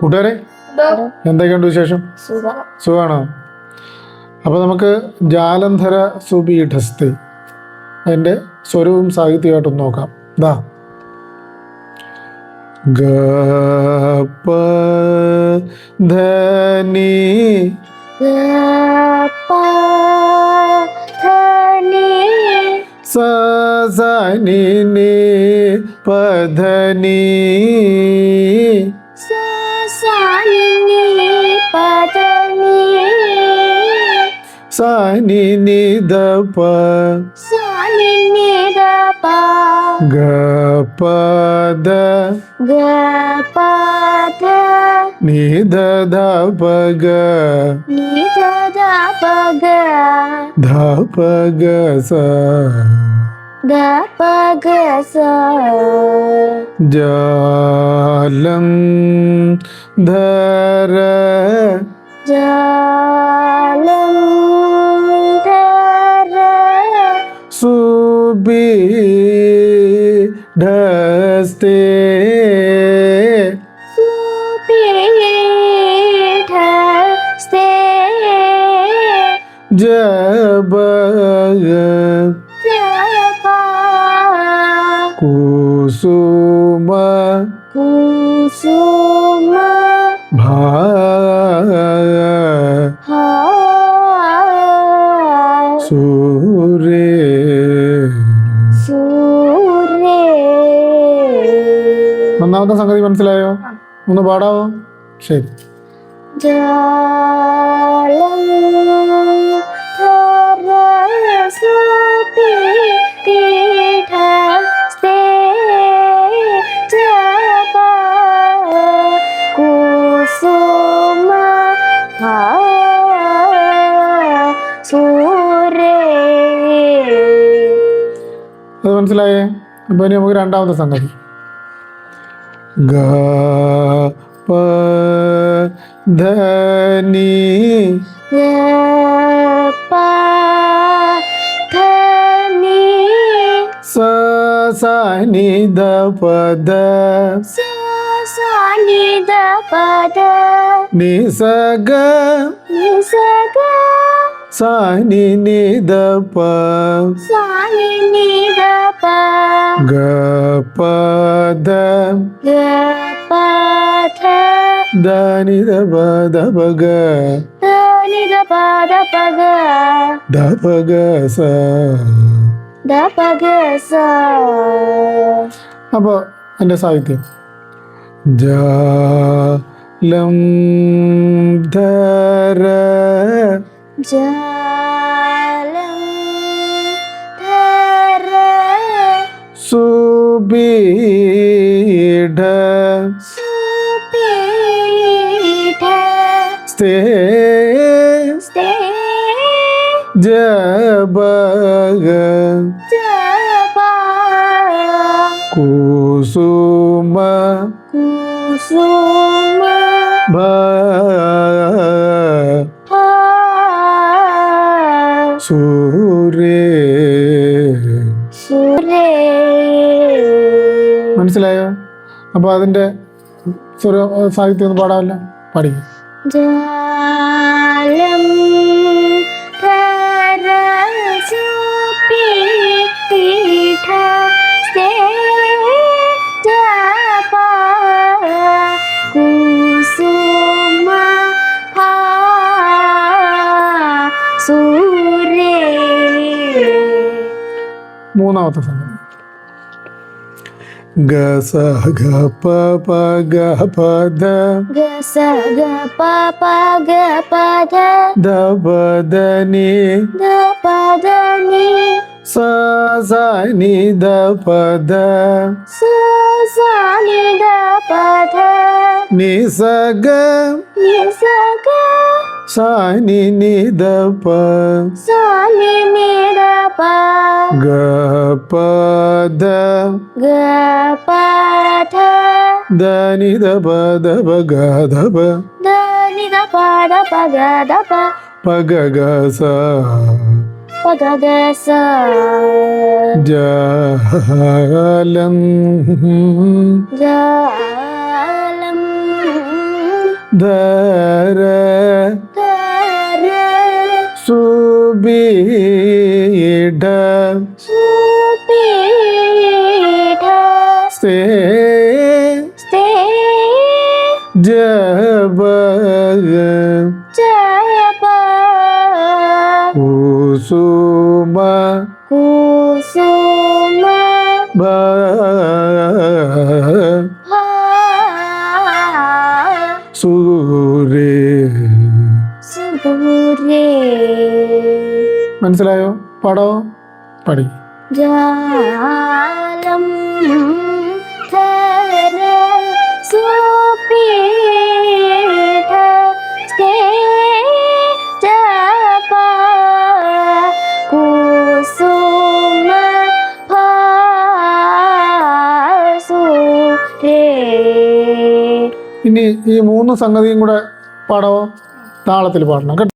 കൂട്ടുകാരെ എന്തൊക്കെയുണ്ട് വിശേഷം? സുഖാണോ? അപ്പോൾ നമുക്ക് ജാലന്ധര സുപീഠസ്ഥി അതിൻ്റെ സ്വരവും സാഹിത്യമായിട്ടൊന്ന് നോക്കാം. ദാ ഗ പ ധനി സ സ നി നി പ ധനി sa ni ni da pa ga pa da ni da da pa ga dha pa ga sa jalam dhara सुपीठस्थे जब कुसुम भा सूर्य ഒന്നാമത്തെ സംഗതി മനസ്സിലായോ? ഒന്ന് പാടാവോ? ശരി. അത് മനസ്സിലായേ? അപ്പൊ ഇനി നമുക്ക് രണ്ടാമത്തെ സംഗതി ഗ പ ധനി സ സ നി ധ പ ധ നി സ ഗ സ നി നി ധ പ ഗ പ ധ ധ നി ധ പ ധ പ ഗ ധ പ ഗ സ. അപ്പോൾ എൻ്റെ സാഹിത്യം ജലം ധര സുപീഠ സ്ഥേ ജബ കുസുമ ഭ സൂര്യ. മനസ്സിലായോ? അപ്പൊ അതിന്റെ സാഹിത്യം ഒന്ന് പാടാമല്ല? പാടിക്കും. മൂന്നാമത്തെ സംഗതി ഗ സ ഗ പ പ ഗ പ ധ ധ പ ധ നി സ സ നി ധ പ ധ നി സ ഗ സ നി നി ധ പ ഗ പ ധ ധ നി ധ പ ധ പ ഗ ധ പ പ ഗ ഗ സ ജലം ധര ധര സുബീഢ സുപീഠ സേ സ്തേ ജബ ജപ കുസുമ കുസുമ ഭ ഭാ സൂരേ. സുരേ മനസ്സിലായോ? പാടോ, പാടി. ജാലം ധര സുപീഠ സ്തേ ജപ കുസുമ ഭാസുരേ. ഇനി ഈ മൂന്ന് സംഗതിയും കൂടെ പാടാവോ? താളത്തിൽ പാടണം കേട്ടോ.